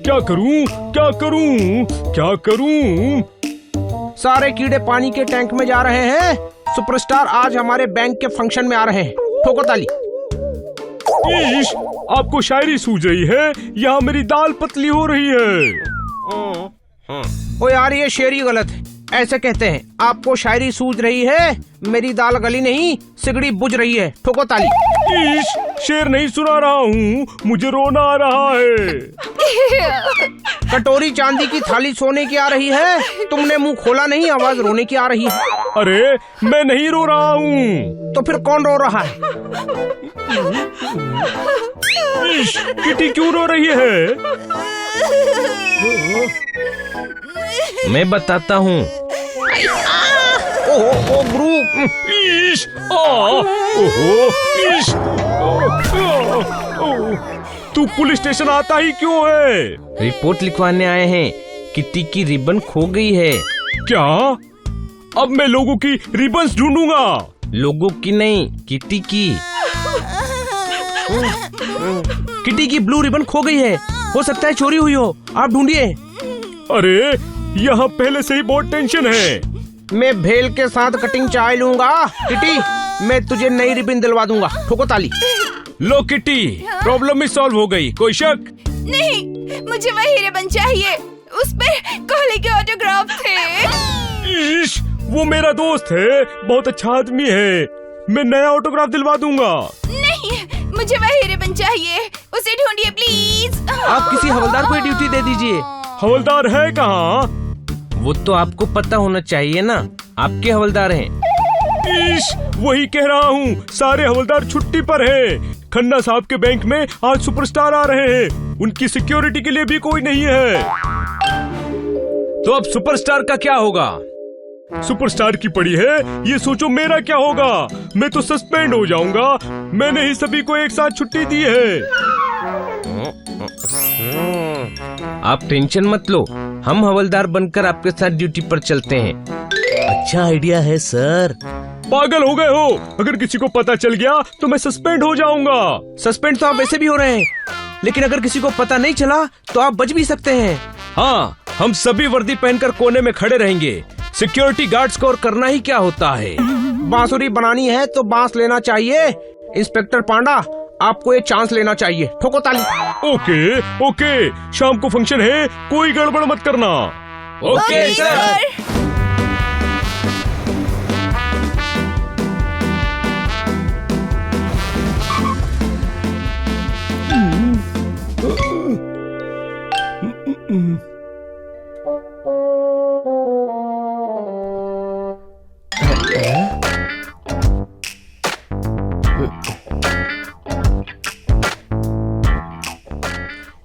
क्या करूं, क्या करूं, क्या करूं? सारे कीड़े पानी के टैंक में जा रहे हैं। सुपरस्टार आज हमारे बैंक के फंक्शन में आ रहे हैं। ठोको ताली। ईश, आपको शायरी सूझ रही है, यहाँ मेरी दाल पतली हो रही है। ओ यार, ये शेर ही गलत है। ऐसे कहते हैं, आपको शायरी सूझ रही है, मेरी दाल गली नहीं, सिगड़ी बुझ रही है। ठोको ताली। ईश, शेर नहीं सुना रहा हूँ, मुझे रोना आ रहा है। कटोरी चांदी की, थाली सोने की आ रही है। तुमने मुंह खोला नहीं, आवाज रोने की आ रही है। अरे मैं नहीं रो रहा हूँ। तो फिर कौन रो रहा है? ईश, किटी क्यों रो रही है? मैं बताता हूँ। ओ गुरु। ईश, ओहो, ईश, तू पुलिस स्टेशन आता ही क्यों है? रिपोर्ट लिखवाने आए हैं। किटी की रिबन खो गई है। क्या? अब मैं लोगों की रिबन्स ढूंढूंगा। लोगों की नहीं, किटी की। किटी की ब्लू रिबन खो गई है। हो सकता है चोरी हुई हो, आप ढूंढिए। अरे यहाँ पहले से ही बहुत टेंशन है। मैं भेल के साथ कटिंग चाय लूंगा। किटी, मैं तुझे नई रिबन दिलवा दूंगा। ठोको ताली। लो किटी, प्रॉब्लम ही सॉल्व हो गई। कोई शक? नहीं, मुझे वही रिबन चाहिए, उस पर कोहली के ऑटोग्राफ थे। ईश, वो मेरा दोस्त है, बहुत अच्छा आदमी है, मैं नया ऑटोग्राफ दिलवा दूंगा। नहीं, मुझे वही रिबन चाहिए, उसे ढूंढिए प्लीज। आप किसी हवलदार को ड्यूटी दे दीजिए। हवलदार है कहाँ? वो तो आपको पता होना चाहिए ना, आपके हवलदार हैं। ईश, वही कह रहा हूँ, सारे हवलदार छुट्टी पर हैं। खन्ना साहब के बैंक में आज सुपरस्टार आ रहे हैं, उनकी सिक्योरिटी के लिए भी कोई नहीं है। तो अब सुपरस्टार का क्या होगा? सुपरस्टार की पड़ी है, ये सोचो मेरा क्या होगा। मैं तो सस्पेंड हो जाऊंगा। मैंने ही सभी को एक साथ छुट्टी दी है। आप टेंशन मत लो, हम हवलदार बनकर आपके साथ ड्यूटी पर चलते हैं। अच्छा आइडिया है सर। पागल हो गए हो? अगर किसी को पता चल गया तो मैं सस्पेंड हो जाऊंगा। सस्पेंड तो आप वैसे भी हो रहे हैं, लेकिन अगर किसी को पता नहीं चला तो आप बच भी सकते हैं। हाँ, हम सभी वर्दी पहनकर कोने में खड़े रहेंगे। सिक्योरिटी गार्ड्स को और करना ही क्या होता है। बांसुरी बनानी है तो बांस लेना चाहिए। इंस्पेक्टर पांडा, आपको एक चांस लेना चाहिए। ठोको ताली। ओके ओके, शाम को फंक्शन है, कोई गड़बड़ मत करना। Okay sir.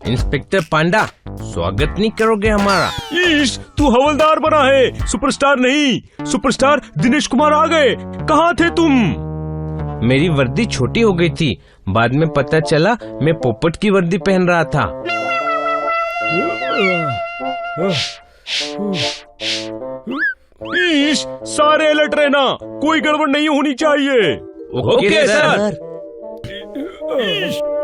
इंस्पेक्टर पांडा, स्वागत नहीं करोगे हमारा? ईश, तू हवलदार बना है, सुपरस्टार नहीं। सुपरस्टार दिनेश कुमार आ गए, कहाँ थे तुम? मेरी वर्दी छोटी हो गई थी, बाद में पता चला मैं पोपट की वर्दी पहन रहा था। ईश, सारे अलर्ट रहना, कोई गड़बड़ नहीं होनी चाहिए। Okay sir.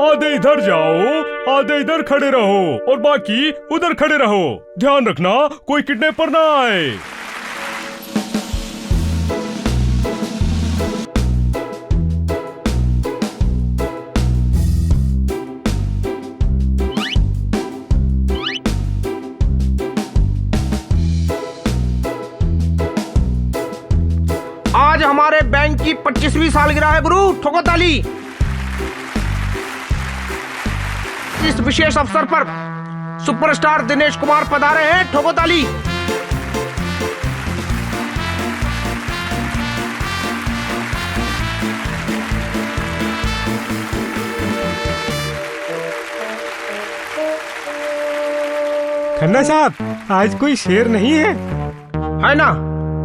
आधे इधर जाओ, आधे इधर खड़े रहो और बाकी उधर खड़े रहो। ध्यान रखना कोई किडनैपर ना आए। आज हमारे बैंक की 25वीं सालगिरह है गुरु। ठोको ताली। इस विशेष अवसर पर सुपरस्टार दिनेश कुमार पधारे हैं। ठोको ताली। खन्ना साहब, आज कोई शेर नहीं है? है ना,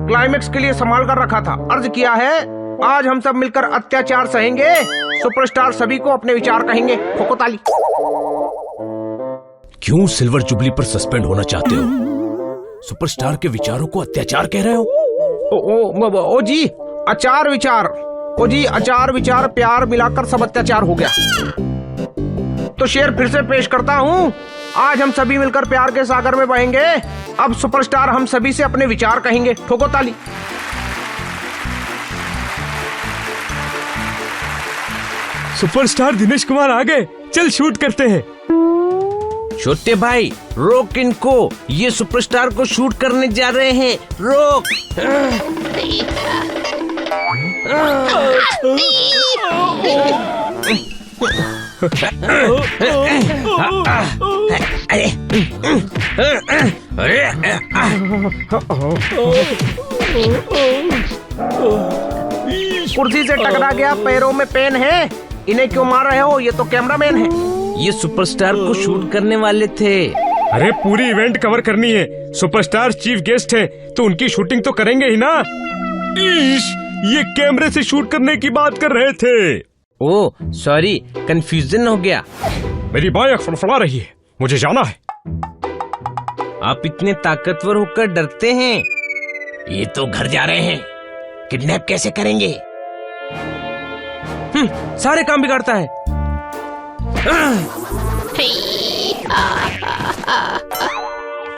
क्लाइमेक्स के लिए संभाल कर रखा था। अर्ज किया है, आज हम सब मिलकर अत्याचार सहेंगे। सुपरस्टार सभी को अपने विचार कहेंगे। ठोको ताली। क्यों सिल्वर जुबली पर सस्पेंड होना चाहते हो? सुपरस्टार के विचारों को अत्याचार कह रहे हो? ओ जी, अचार विचार। ओ जी, अचार विचार प्यार मिलाकर सब अत्याचार हो गया। तो शेर फिर से पेश करता हूँ। आज हम सभी मिलकर प्यार के सागर में बहेंगे। अब सुपरस्टार हम सभी से अपने विचार कहेंगे। ठोको ताली। सुपरस्टार दिनेश कुमार आ गए, चल शूट करते हैं। छोटे भाई रोक इनको, ये सुपरस्टार को शूट करने जा रहे हैं, रोक। कुर्सी से टकरा गया, पैरों में पेन है। इन्हें क्यों मार रहे हो? ये तो कैमरामैन है। ये सुपरस्टार को शूट करने वाले थे। अरे पूरी इवेंट कवर करनी है, सुपरस्टार चीफ गेस्ट है तो उनकी शूटिंग तो करेंगे ही ना। ईश, ये कैमरे से शूट करने की बात कर रहे थे। ओह सॉरी, कंफ्यूजन हो गया। मेरी बाएं आंख फड़फड़ा रही है, मुझे जाना है। आप इतने ताकतवर होकर डरते हैं। ये तो घर जा रहे हैं, किडनैप कैसे करेंगे? सारे काम बिगाड़ता है।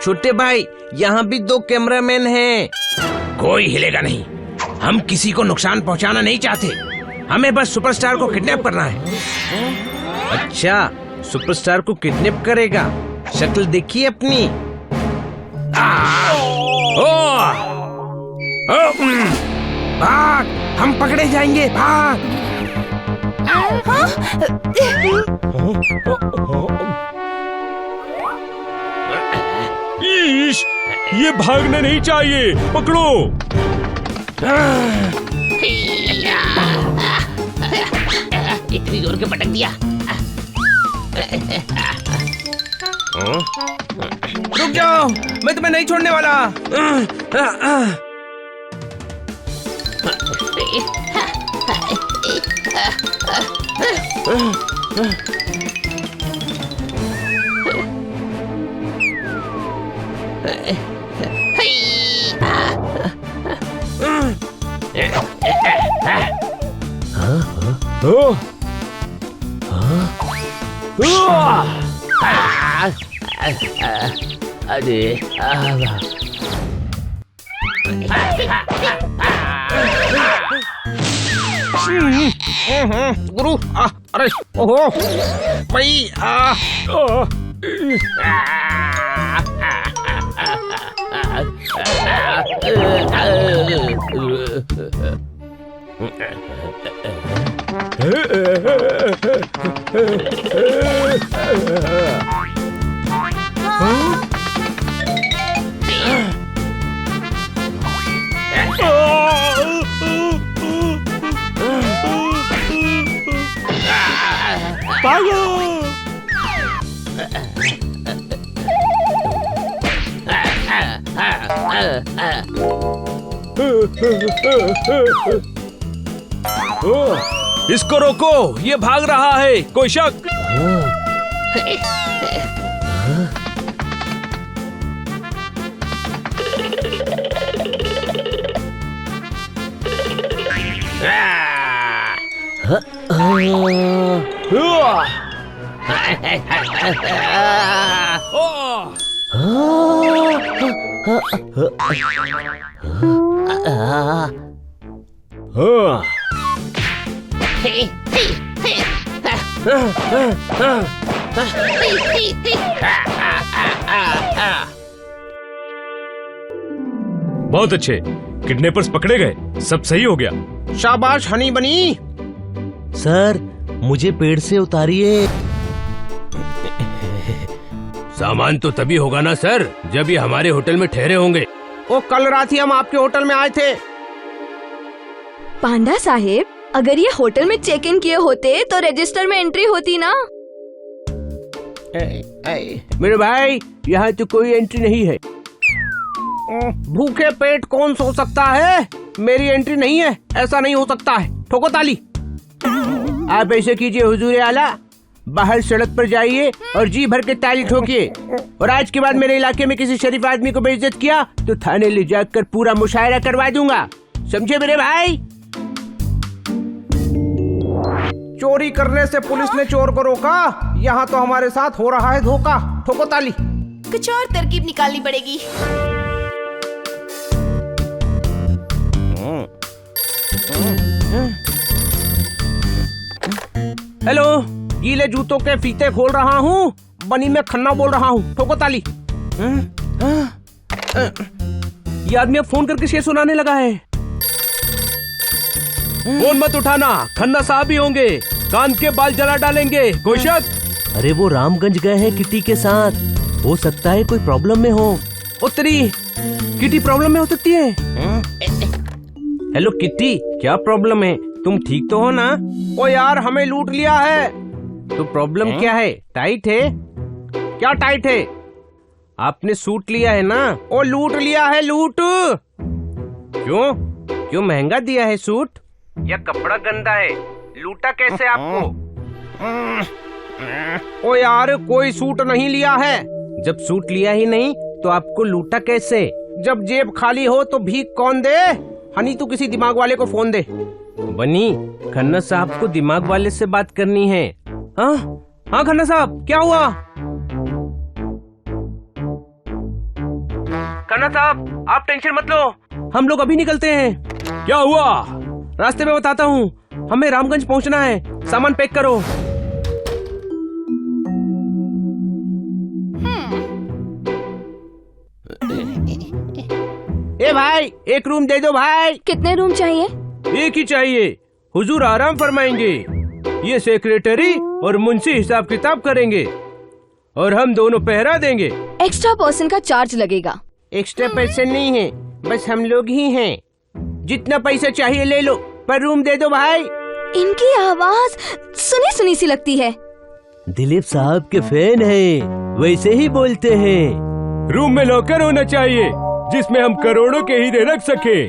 छोटे भाई, यहाँ भी 2 कैमरामैन हैं। कोई हिलेगा नहीं, हम किसी को नुकसान पहुंचाना नहीं चाहते, हमें बस सुपरस्टार को किडनैप करना है। अच्छा, सुपरस्टार को किडनैप करेगा? शक्ल देखिए अपनी। भाग, हम पकड़े जाएंगे, भाग। ईश, ये भागने नहीं चाहिए, पकड़ो। इतनी जोर के पटक दिया। रुक जाओ, मैं तुम्हें नहीं छोड़ने वाला। अरे गुरु, अरे ओहो भाई, इसको रोको, ये भाग रहा है, कोई शक? बहुत अच्छे, किडनैपर्स पकड़े गए, सब सही हो गया। शाबाश हनी बनी। सर, मुझे पेड़ से उतारिए। सामान तो तभी होगा ना सर, जब ये हमारे होटल में ठहरे होंगे। वो कल रात ही हम आपके होटल में आए थे। पांडा साहेब, अगर ये होटल में चेक इन किए होते तो रजिस्टर में एंट्री होती ना। मेरे भाई, यहाँ तो कोई एंट्री नहीं है। भूखे पेट कौन सो सकता है? मेरी एंट्री नहीं है, ऐसा नहीं हो सकता है। ठोको ताली। आप ऐसे कीजिए हुजूर आला, बाहर सड़क पर जाइए और जी भर के ताली ठोकिए। और आज के बाद मेरे इलाके में किसी शरीफ आदमी को बेइज्जत किया तो थाने ले जाकर पूरा मुशायरा करवा दूंगा, समझे मेरे भाई? चोरी करने से पुलिस ने चोर को रोका, यहाँ तो हमारे साथ हो रहा है धोखा। ठोको ताली। कुछ और तरकीब निकालनी पड़ेगी। हेलो, गीले जूतों के फीते खोल रहा हूँ, बनी में खन्ना बोल रहा हूँ, ठोको ताली। ये आदमी अब फोन करके शेर सुनाने लगा है। फोन मत उठाना, खन्ना साहब ही होंगे, कान के बाल जला डालेंगे। कोई शक? अरे वो रामगंज गए हैं किटी के साथ, हो सकता है कोई प्रॉब्लम में हो। उत्तरी किटी प्रॉब्लम में हो सकती है। हेलो किटी, क्या प्रॉब्लम है? तुम ठीक तो हो ना? ओ यार, हमें लूट लिया है। तो प्रॉब्लम क्या है? टाइट है? क्या टाइट है? आपने सूट लिया है ना? ओ लूट लिया है, लूट। क्यों महंगा दिया है सूट? या कपड़ा गंदा है? लूटा कैसे आपको? ओ यार, कोई सूट नहीं लिया है। जब सूट लिया ही नहीं तो आपको लूटा कैसे? जब जेब खाली हो तो भीख कौन दे? हनी, तू किसी दिमाग वाले को फोन दे। बनी, खन्ना साहब को दिमाग वाले से बात करनी है। हाँ खन्ना साहब, क्या हुआ? खन्ना साहब, आप टेंशन मत लो, हम लोग अभी निकलते हैं। क्या हुआ? रास्ते में बताता हूँ, हमें रामगंज पहुँचना है, सामान पैक करो। ए भाई, एक रूम दे दो भाई। कितने रूम चाहिए? एक ही चाहिए, हुजूर आराम फरमाएंगे। ये सेक्रेटरी और मुंशी हिसाब किताब करेंगे और हम दोनों पहरा देंगे। एक्स्ट्रा पर्सन का चार्ज लगेगा। एक्स्ट्रा पैसे नहीं है, बस हम लोग ही हैं। जितना पैसा चाहिए ले लो, पर रूम दे दो भाई। इनकी आवाज सुनी सुनी सी लगती है। दिलीप साहब के फैन है, वैसे ही बोलते हैं। रूम में लॉकर होना चाहिए जिसमें हम करोड़ों के हीरे रख सके।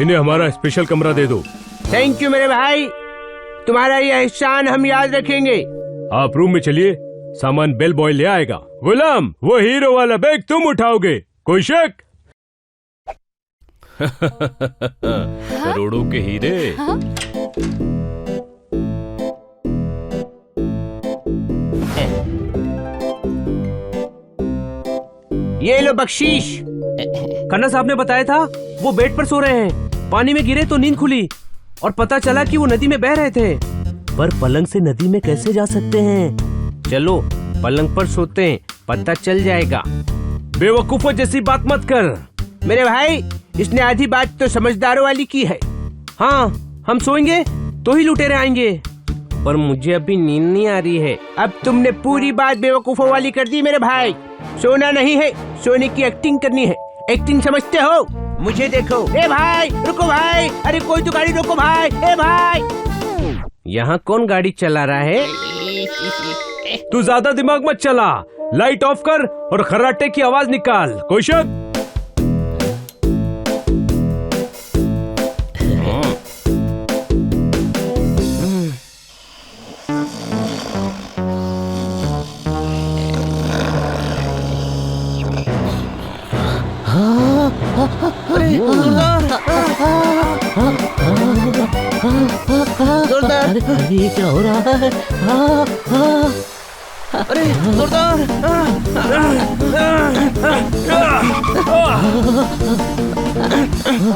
इन्हें हमारा स्पेशल कमरा दे दो। थैंक यू मेरे भाई, तुम्हारा ये एहसान हम याद रखेंगे। आप रूम में चलिए, सामान बेल बॉय ले आएगा। गुलाम, वो हीरो वाला बैग तुम उठाओगे, कोई शक? करोड़ों के हीरे। ये लो बख्शीश। खन्ना साहब ने बताया था वो बेड पर सो रहे हैं, पानी में गिरे तो नींद खुली और पता चला कि वो नदी में बह रहे थे। पर पलंग से नदी में कैसे जा सकते हैं? चलो पलंग पर सोते हैं, पता चल जाएगा। बेवकूफों जैसी बात मत कर। मेरे भाई, इसने आधी बात तो समझदारों वाली की है। हाँ, हम सोएंगे तो ही लुटेरे आएंगे, पर मुझे अभी नींद नहीं आ रही है। अब तुमने पूरी बात बेवकूफों वाली कर दी मेरे भाई। सोना नहीं है, सोने की एक्टिंग करनी है। एक्टिंग समझते हो? मुझे देखो। ए भाई, रुको भाई, अरे कोई तो गाड़ी रोको भाई। ए भाई, यहाँ कौन गाड़ी चला रहा है? तू ज्यादा दिमाग मत चला, लाइट ऑफ कर और खर्राटे की आवाज निकाल। कोई शक? अरे ये क्या हो रहा है? अरे जोरदार!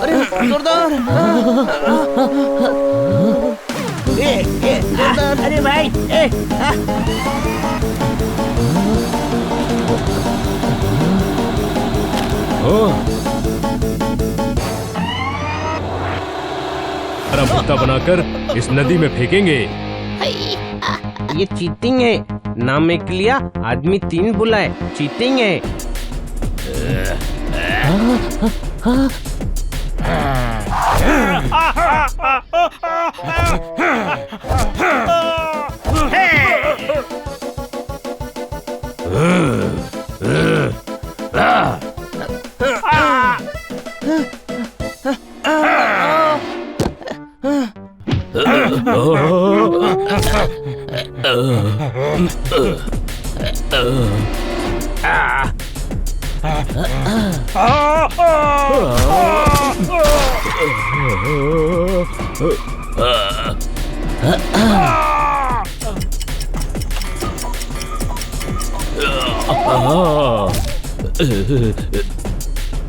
अरे जोरदार! जोरदार! अरे भाई! मुद्दा बनाकर इस नदी में फेंकेंगे। ये चीटिंग है, नाम एक लिया, आदमी 3 बुलाए। चीटिंग है।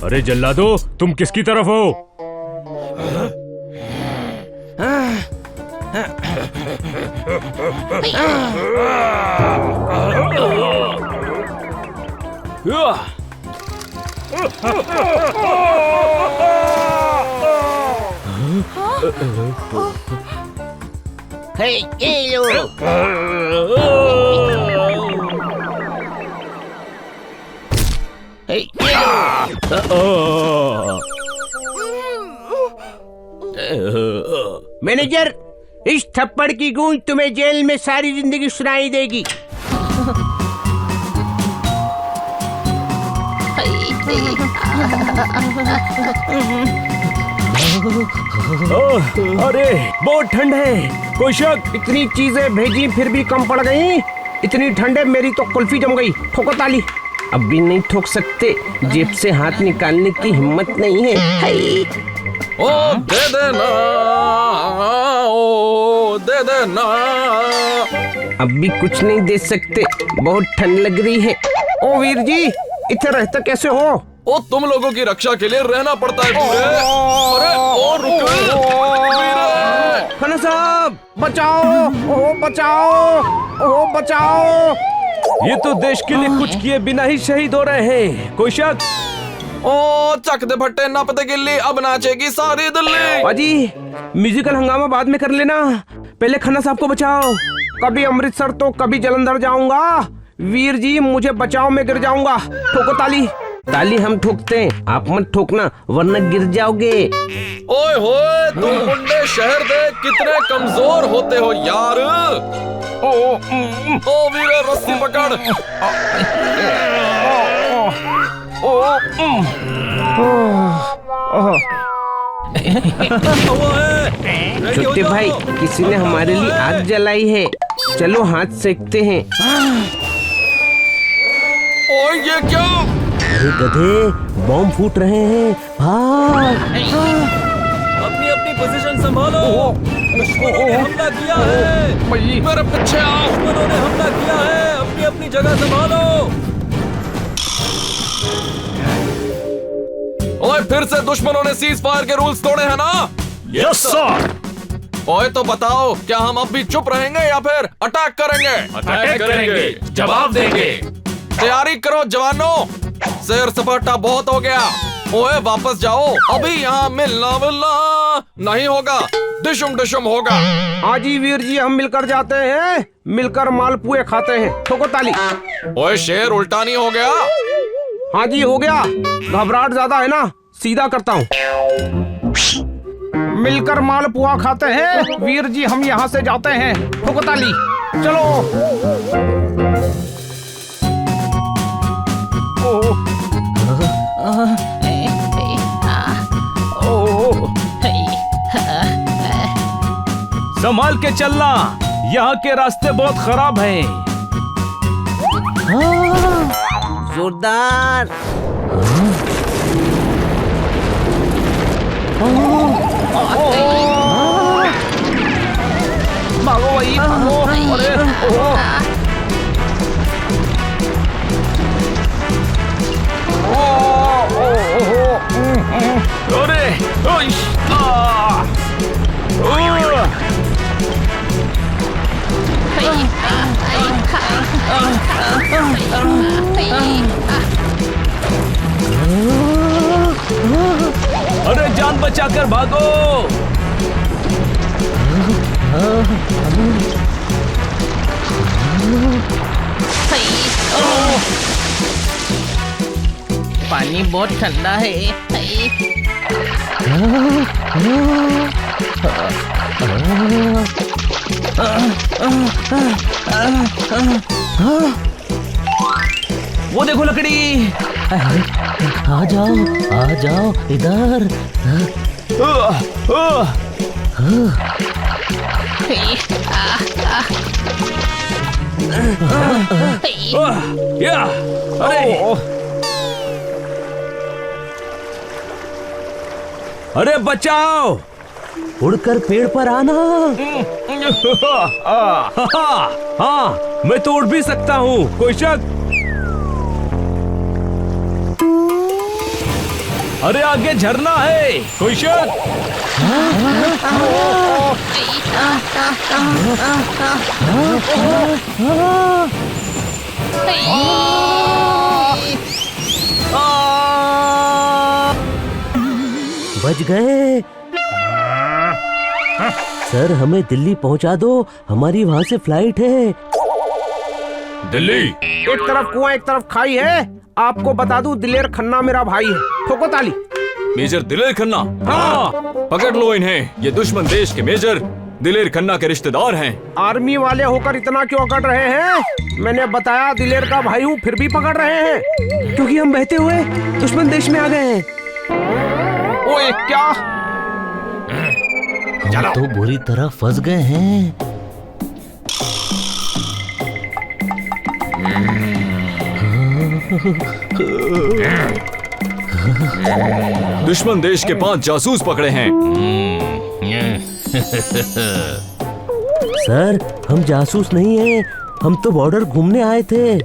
अरे जल्लादो, तुम किसकी तरफ हो? हे, ये लो। हे, ये लो। मैनेजर, इस थप्पड़ की गूंज तुम्हें जेल में सारी जिंदगी सुनाई देगी। अरे बहुत ठंड है, कोई शक? इतनी चीजें भेजी फिर भी कम पड़ गई। इतनी ठंड है, मेरी तो कुल्फी जम गई। ठोको ताली। अब भी नहीं ठोक सकते, जेब से हाथ निकालने की हिम्मत नहीं है। हाय। ओ दे देना, ओ दे देना। अब भी कुछ नहीं दे सकते, बहुत ठंड लग रही है। ओ वीर जी, इधर रहते कैसे हो? ओ तुम लोगों की रक्षा के लिए रहना पड़ता है वीरे। अरे ओ रुको वीरे। खाना साहब बचाओ, ओहो बचाओ, ओहो बचाओ। ये तो देश के लिए कुछ किए बिना ही शहीद हो रहे हैं, कोई शक? ओ चक दे भट्टे नपते गिल्ली, अब नाचेगी सारी दिल्ली। बाजी, म्यूजिकल हंगामा बाद में कर लेना, पहले खन्ना साहब को बचाओ। कभी अमृतसर तो कभी जलंधर जाऊंगा। वीर जी, मुझे बचाओ, मैं गिर जाऊंगा। ठोको ताली। ताली हम ठोकते हैं, आप मत ठोकना वरना गिर जाओगे। ओए होए, तुम मुंडे शहर दे कितने कमजोर होते हो यार। ओ वीरे, रस्सी पकड़। छोटे भाई, किसी ने हमारे लिए आग जलाई है, चलो हाथ सेकते हैं। ओए ये क्या? अरे गधे, बॉम्ब फूट रहे हैं, भाग। अपनी अपनी पोजीशन संभालो। दुश्मनों ने हमला किया है। मेरे पीछे आओ। दुश्मनों ने हमला किया है, अपनी अपनी जगह संभालो। ओए फिर से दुश्मनों ने सीज फायर के रूल्स तोड़े हैं ना? Yes sir. ओए तो बताओ, क्या हम अब भी चुप रहेंगे या फिर अटैक करेंगे? अटैक करेंगे, जवाब देंगे। तैयारी करो जवानों, शेर सपाटा बहुत हो गया। ओए वापस जाओ, अभी यहाँ मिलना नहीं होगा, डिशुम डिशुम होगा। हाँ जी वीर जी, हम मिलकर जाते हैं, मिलकर मालपुए खाते हैं। ठोको ताली। ओए शेर उल्टा नहीं हो गया? हाँ जी हो गया, घबराहट ज्यादा है ना, सीधा करता हूँ। मिलकर मालपुआ खाते हैं वीर जी, हम यहाँ से जाते हैं। ठोको ताली। चलो। संभाल के चलना, यहाँ के रास्ते बहुत खराब हैं। जोरदार। भागो भाई, भागो। अरे अरे जान बचाकर भागो। पानी बहुत ठंडा है। वो देखो लकड़ी। आ जाओ इधर। या, अरे बचाओ, उड़कर पेड़ पर आना। हाँ, मैं तो उड़ भी सकता हूँ, कोई शक? अरे आगे झरना है, कोई शक? बच गए। सर हमें दिल्ली पहुंचा दो, हमारी वहाँ से फ्लाइट है। दिल्ली? एक तरफ कुआं एक तरफ खाई है। आपको बता दूं, दिलेर खन्ना मेरा भाई है। ठोको ताली। मेजर दिलेर खन्ना? हाँ, पकड़ लो इन्हें, ये दुश्मन देश के मेजर दिलेर खन्ना के रिश्तेदार हैं। आर्मी वाले होकर इतना क्यों अकड़ रहे हैं? मैंने बताया दिलेर का भाई हूँ, फिर भी पकड़ रहे हैं। क्योंकि हम बहते हुए दुश्मन देश में आ गए हैं। ओए क्या? हम तो बुरी तरह फंस गए हैं। दुश्मन देश के 5 जासूस पकड़े हैं। सर हम जासूस नहीं हैं, हम तो बॉर्डर घूमने आए थे।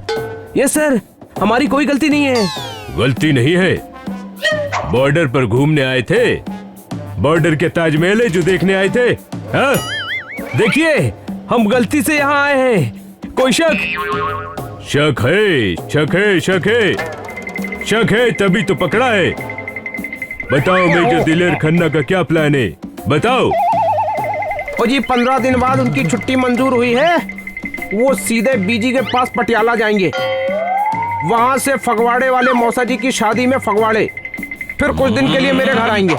ये सर, हमारी कोई गलती नहीं है। गलती नहीं है, बॉर्डर पर घूमने आए थे। बॉर्डर के ताजमहल है जो देखने आए थे। हाँ? देखिए, हम गलती से यहाँ आए हैं, कोई शक? शक है, शक है, शक है, शक है, तभी तो पकड़ा है। बताओ मेजर दिलेर खन्ना का क्या प्लान है, बताओ। और जी 15 दिन बाद उनकी छुट्टी मंजूर हुई है। वो सीधे बीजी के पास पटियाला जाएंगे। वहाँ से फगवाड़े वाले मौसा जी की शादी में फगवाड़े, फिर कुछ दिन के लिए मेरे घर आएंगे।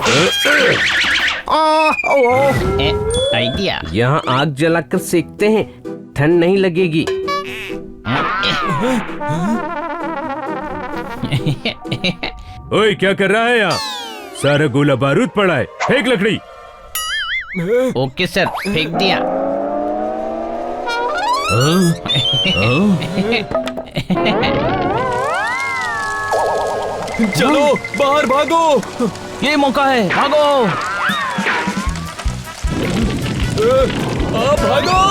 आइडिया। यहाँ आग जलाकर सेकते हैं, ठंड नहीं लगेगी। ओए क्या कर रहा है यहाँ? सारा गोला बारूद पड़ा है, फेंक लकड़ी। ओके सर, फेंक दिया। चलो बाहर भागो, ये मौका है, भागो। भागो।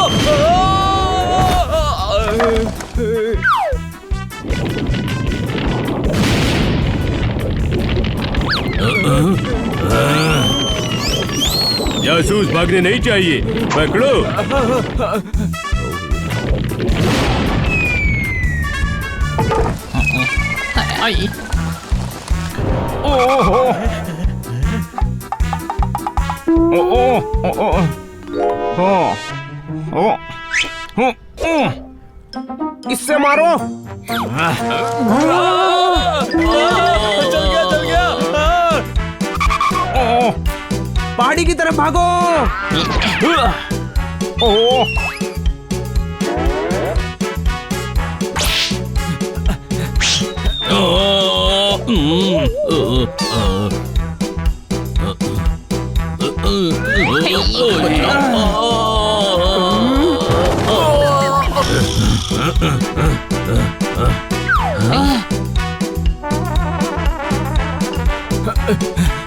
जासूस भागने नहीं चाहिए, पकड़ो। आई। इससे मारो। चल गया, चल गया। पहाड़ी की तरफ भागो।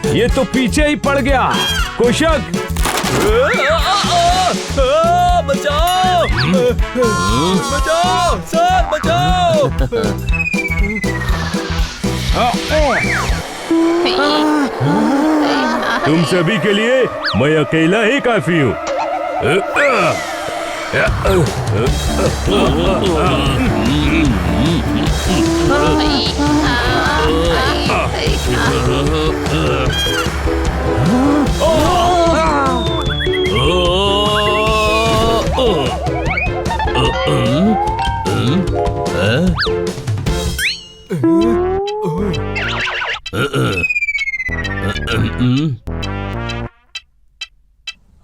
ये तो पीछे ही पड़ गया, कोई शक? बचाओ, बचाओ सर, बचाओ। तुम सभी के लिए मैं अकेला ही काफी हूँ।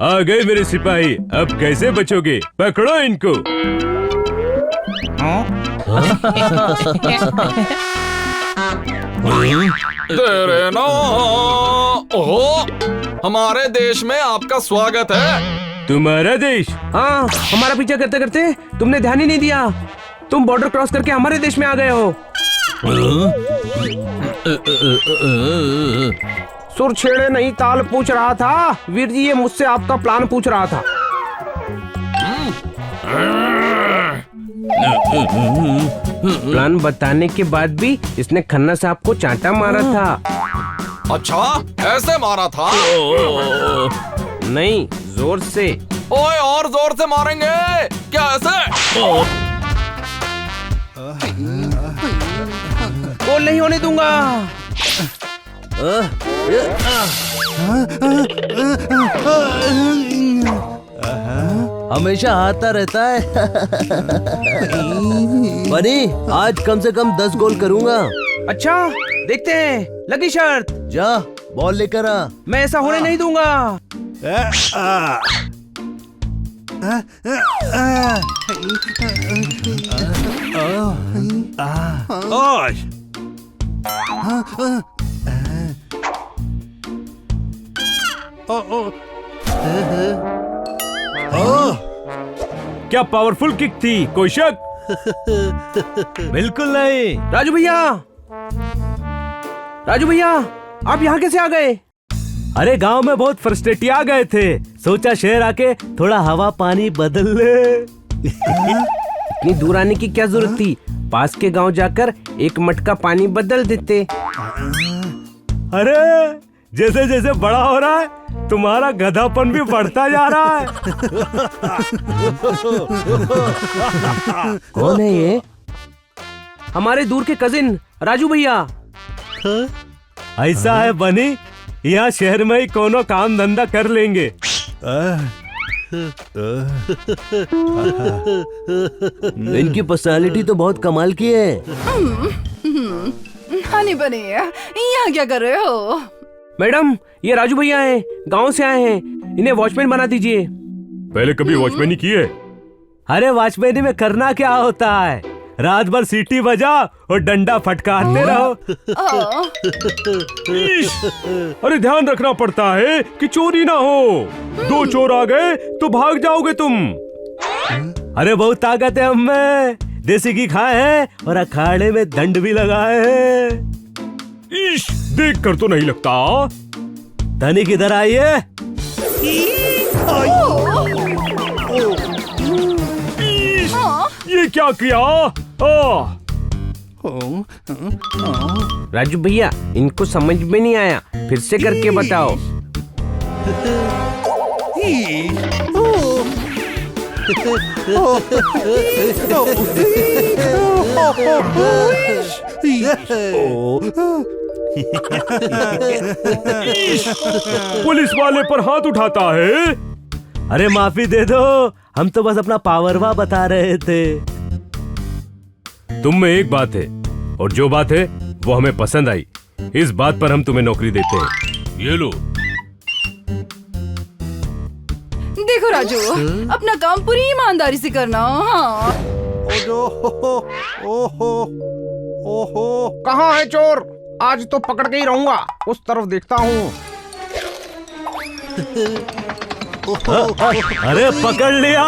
आ गए मेरे सिपाही, अब कैसे बचोगे? पकड़ो इनको। तेरे ना, ओहो, हमारे देश में आपका स्वागत है। तुम्हारा देश? हाँ, हमारा पीछा करते करते तुमने ध्यान ही नहीं दिया। तुम बॉर्डर क्रॉस करके हमारे देश में आ गए हो। सुर छेड़े नहीं ताल पूछ रहा था। वीर जी ये मुझसे आपका प्लान पूछ रहा था। प्लान बताने के बाद भी इसने खन्ना साहब को चांटा मारा था। अच्छा, ऐसे मारा था? नहीं, जोर से। ओए, और जोर से मारेंगे क्या ऐसे? गोल नहीं होने दूंगा। हमेशा हारता रहता है। बनी, आज कम से कम 10 गोल करूंगा। अच्छा, देखते हैं। लगी शर्त। जा, बॉल लेकर आ। मैं ऐसा होने नहीं दूंगा। क्या पावरफुल किक थी, कोई शक? बिल्कुल नहीं। राजू भैया, राजू भैया, आप यहाँ कैसे आ गए? अरे गांव में बहुत फ्रस्ट्रेटी आ गए थे, सोचा शहर आके थोड़ा हवा पानी बदल ले। इतनी दूर आने की क्या जरूरत थी? पास के गांव जाकर एक मटका पानी बदल देते। अरे जैसे जैसे बड़ा हो रहा है तुम्हारा गधापन भी बढ़ता जा रहा है। कौन है ये? हमारे दूर के कजिन राजू भैया। ऐसा है बनी, यहाँ शहर में ही कोनो काम धंधा कर लेंगे। इनकी पर्सनालिटी तो बहुत कमाल की है। हनी बनी, यहाँ क्या कर रहे हो? मैडम, ये राजू भैया हैं, गांव से आए हैं। इन्हें वॉचमैन बना दीजिए। पहले कभी वॉचमैनी की है? अरे वॉचमैनी में करना क्या होता है, रात भर सीटी बजा और डंडा फटकारते रहो। अरे ध्यान रखना पड़ता है कि चोरी ना हो। 2 चोर आ गए तो भाग जाओगे तुम। अरे बहुत ताकत है हमें, देसी घी खाए हैं और अखाड़े में दंड भी लगाए हैं। इश, देख कर तो नहीं लगता। धनी किधर आइए। ये क्या किया? राजू भैया, इनको समझ में नहीं आया, फिर से करके बताओ। पुलिस वाले पर हाथ उठाता है। अरे माफी दे दो, हम तो बस अपना पावरवा बता रहे थे। तुम में एक बात है, और जो बात है वो हमें पसंद आई। इस बात पर हम तुम्हें नौकरी देते हैं। ये लो। देखो राजू, अपना काम पूरी ईमानदारी से करना। हाँ। कहाँ है चोर? आज तो पकड़ के ही रहूंगा। उस तरफ देखता हूँ। अरे पकड़ लिया।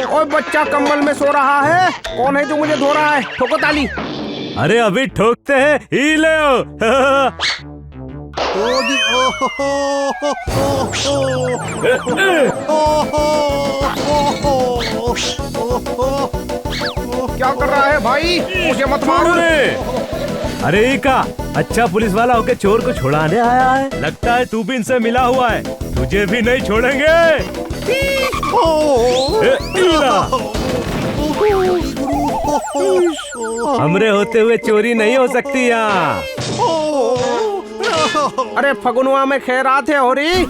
ओए, बच्चा कंबल में सो रहा है। कौन है जो मुझे धो रहा है? ठोको ताली। अरे अभी ठोकते हैं, ही ले। क्या कर रहा है भाई? मुझे मत मारो। अरे ये का अच्छा पुलिस वाला होके चोर को छुड़ाने आया है। लगता है तू भी इनसे मिला हुआ है, तुझे भी नहीं छोड़ेंगे। हमरे होते हुए चोरी नहीं हो सकती यहाँ। अरे फगुनवा में खैरात है हो रही।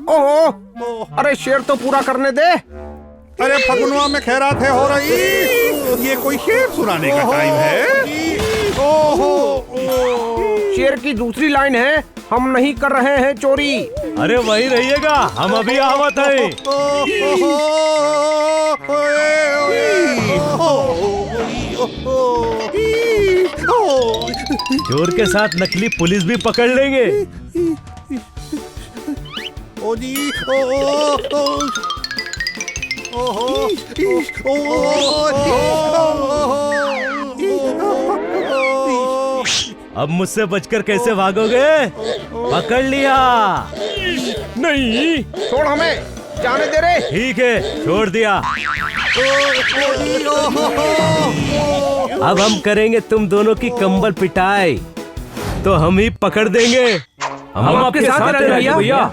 ओहो, अरे शेर तो पूरा करने दे। अरे फगुनवा में खैरात है हो रही। ये कोई शेर सुनाने का टाइम है? ओहो, शेर की दूसरी लाइन है, हम नहीं कर रहे हैं चोरी। अरे वही रहिएगा, हम अभी आवत है। चोर के साथ नकली पुलिस भी पकड़ लेंगे। ओ जी, अब मुझसे बचकर कैसे भागोगे? पकड़ लिया। नहीं, छोड़ हमें, जाने दे रे। ठीक है, छोड़ दिया। अब हम करेंगे तुम दोनों की कंबल पिटाई, तो हम ही पकड़ देंगे। हम आपके साथ हैं राजू भैया।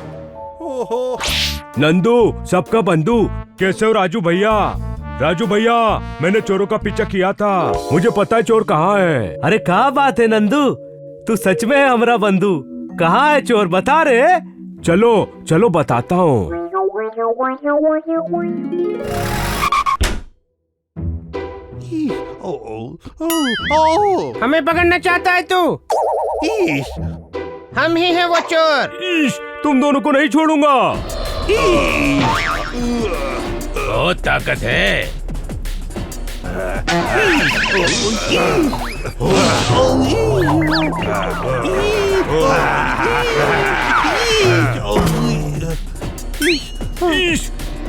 नंदू सबका बंधु, कैसे हो राजू भैया? राजू भैया, मैंने चोरों का पीछा किया था, मुझे पता है चोर कहाँ है। अरे क्या बात है नंदू, तू सच में है हमारा बंधु। कहाँ है चोर, बता रे। चलो चलो बताता हूँ। हमें पकड़ना चाहता है तू? हम ही हैं वो चोर। तुम दोनों को नहीं छोड़ूंगा। बहुत ताकत है।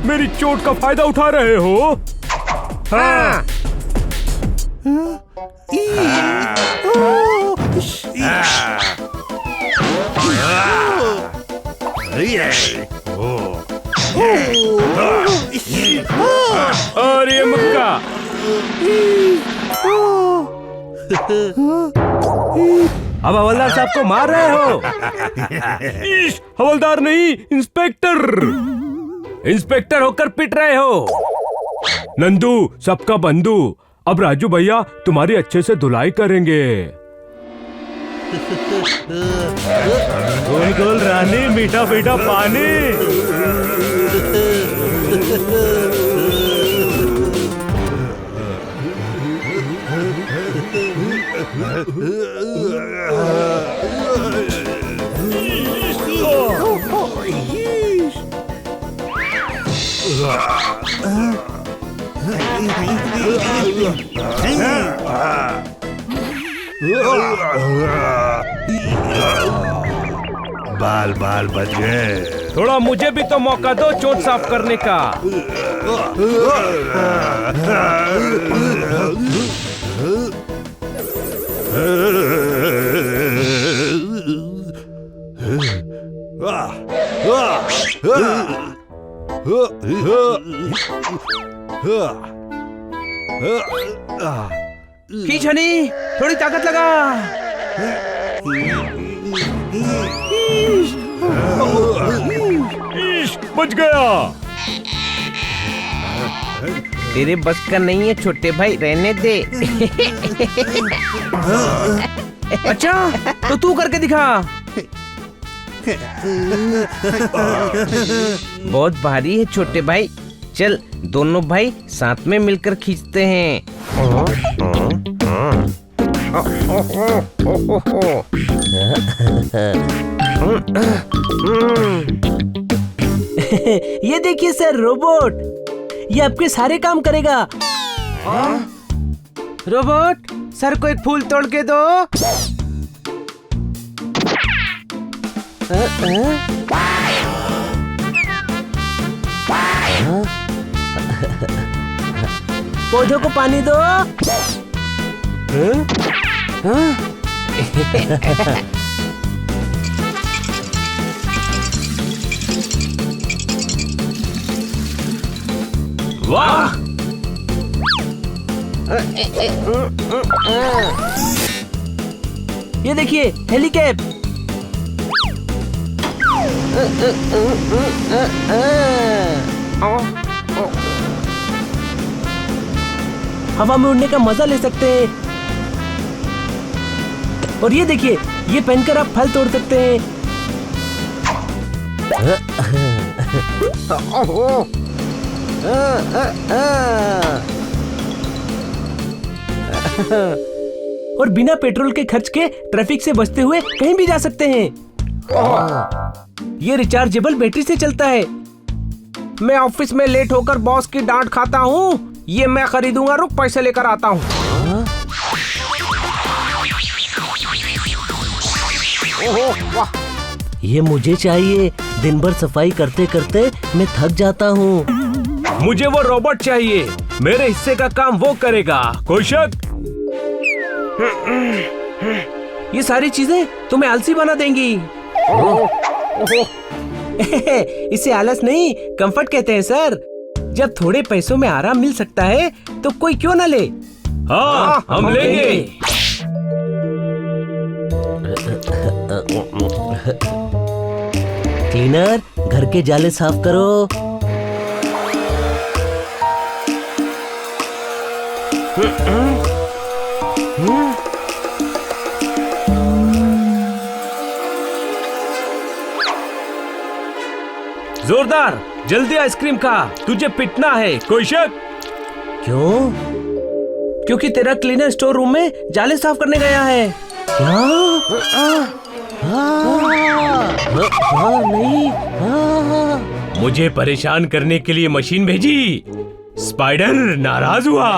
मेरी चोट का फायदा उठा रहे हो? हाँ। अरे मुक्का, अब हवलदार साहब को मार रहे हो? हवलदार नहीं, इंस्पेक्टर। इंस्पेक्टर होकर पिट रहे हो। नंदू सबका बंधु, अब राजू भैया तुम्हारी अच्छे से धुलाई करेंगे। गोल गोल रानी, मीठा मीठा पानी। बाल बाल बच गए। थोड़ा मुझे भी तो मौका दो चोट साफ करने का। खींच हनी, थोड़ी ताकत लगा। बच गया। तेरे बस का नहीं है छोटे भाई, रहने दे। अच्छा, तो तू करके दिखा। बहुत भारी है छोटे भाई, चल दोनों भाई साथ में मिलकर खींचते हैं। ये देखिए सर, रोबोट। ये आपके सारे काम करेगा। रोबोट, सर को एक फूल तोड़ के दो। पौधों को पानी दो। वाह, ये देखिए, हेलीकैप। हवा में उड़ने का मजा ले सकते हैं। और ये देखिए, ये पहनकर आप फल तोड़ सकते हैं। और बिना पेट्रोल के खर्च के ट्रैफिक से बचते हुए कहीं भी जा सकते हैं। ये रिचार्जेबल बैटरी से चलता है। मैं ऑफिस में लेट होकर बॉस की डांट खाता हूँ। ये मैं खरीदूंगा, रुक पैसे लेकर आता हूँ। ओहो वाह, ये मुझे चाहिए। दिन भर सफाई करते करते मैं थक जाता हूँ। मुझे वो रोबोट चाहिए, मेरे हिस्से का काम वो करेगा। कोई शक? ये सारी चीजें तुम्हें आलसी बना देंगी। इसे आलस नहीं, कंफर्ट कहते हैं सर। जब थोड़े पैसों में आराम मिल सकता है तो कोई क्यों ना ले। हाँ, हम लेंगे। क्लीनर, घर के जाले साफ करो। जोरदार, जल्दी आइसक्रीम खा, तुझे पिटना है। कोई शक? क्यों? क्योंकि तेरा क्लीनर स्टोर रूम में जाले साफ करने गया है। क्या? नहीं। मुझे परेशान करने के लिए मशीन भेजी। स्पाइडर नाराज हुआ।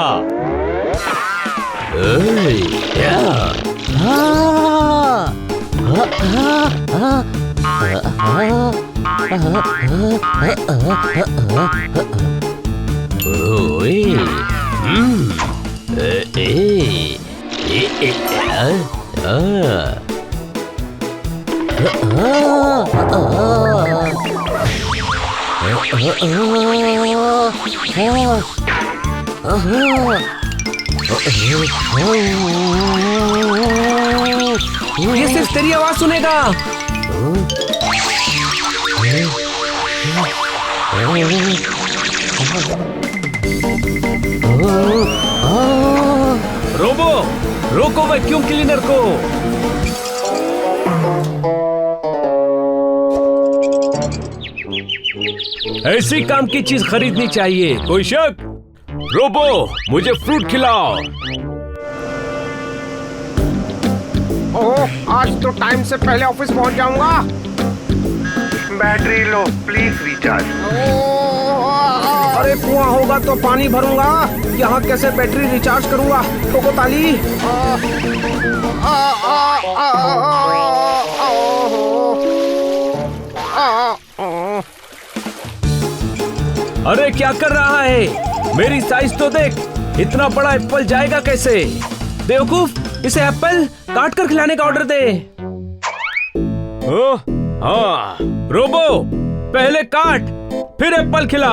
ये सिर्फ तेरी आवाज सुनेगा। रोबो, रोको वैक्यूम क्लीनर को। ऐसी काम की चीज खरीदनी चाहिए। कोई शक? रोबो, मुझे फ्रूट खिलाओ। ओह, आज तो टाइम से पहले ऑफिस पहुंच जाऊंगा। Battery low, please recharge. अरे कुआं होगा तो पानी भरूंगा, यहाँ कैसे बैटरी रिचार्ज करूंगा। टोको ताली। अरे क्या कर रहा है? मेरी साइज तो देख, इतना बड़ा एप्पल जाएगा कैसे? बेवकूफ, इसे एप्पल काट कर खिलाने का ऑर्डर दे। हाँ, रोबो, पहले काट, फिर एप्पल खिला।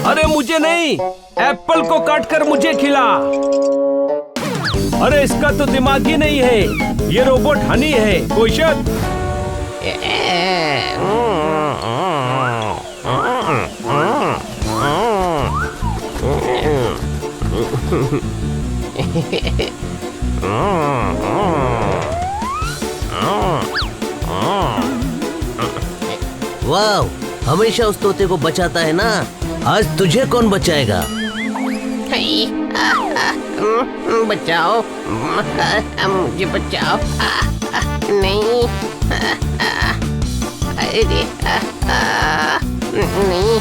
अरे मुझे नहीं, एप्पल को काट कर मुझे खिला। अरे इसका तो दिमाग ही नहीं है, ये रोबोट हनी है। कोई शक? वाह, हमेशा उस तोते को बचाता है ना। आज तुझे कौन बचाएगा? बचाओ, मुझे बचाओ। नहीं, अरे नहीं।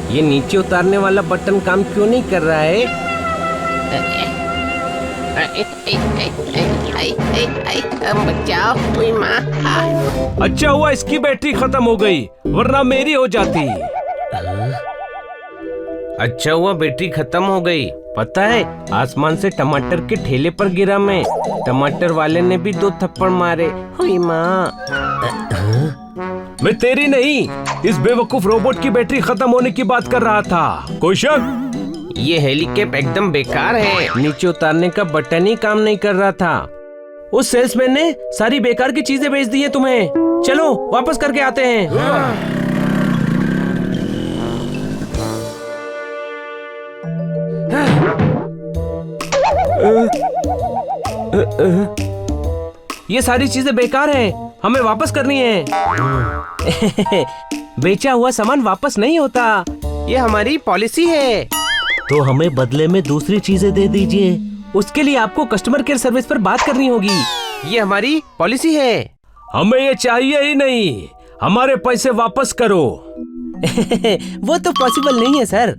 ये नीचे उतारने वाला बटन काम क्यों नहीं कर रहा है? बचाओ, कोई माँ। अच्छा हुआ इसकी बैटरी खत्म हो गई, वरना मेरी हो जाती। अच्छा हुआ बैटरी खत्म हो गई। पता है, आसमान से टमाटर के ठेले पर गिरा मैं। टमाटर वाले ने भी 2 थप्पड़ मारे। हुई माँ। मैं तेरी नहीं, इस बेवकूफ रोबोट की बैटरी खत्म होने की बात कर रहा था। कोई शक? ये हेलीकैप एकदम बेकार है, नीचे उतारने का बटन ही काम नहीं कर रहा था। उस सेल्समैन ने सारी बेकार की चीजें बेच दी है तुम्हें। चलो वापस करके आते हैं। ये सारी चीजें बेकार हैं, हमें वापस करनी है। बेचा हुआ सामान वापस नहीं होता, ये हमारी पॉलिसी है। तो हमें बदले में दूसरी चीजें दे दीजिए। उसके लिए आपको कस्टमर केयर सर्विस पर बात करनी होगी। ये हमारी पॉलिसी है। हमें ये चाहिए ही नहीं, हमारे पैसे वापस करो। वो तो पॉसिबल नहीं है सर।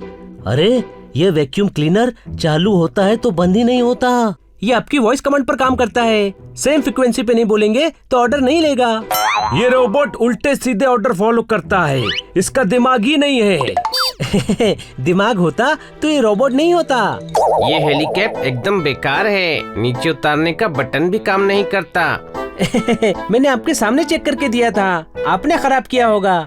अरे ये वैक्यूम क्लीनर चालू होता है तो बंद ही नहीं होता। ये आपकी वॉइस कमांड पर काम करता है। सेम फ्रीक्वेंसी पे नहीं बोलेंगे तो ऑर्डर नहीं लेगा। ये रोबोट उल्टे सीधे ऑर्डर फॉलो करता है, इसका दिमाग ही नहीं है। दिमाग होता तो ये रोबोट नहीं होता। ये हेलीकैप एकदम बेकार है, नीचे उतारने का बटन भी काम नहीं करता। मैंने आपके सामने चेक करके दिया था, आपने खराब किया होगा।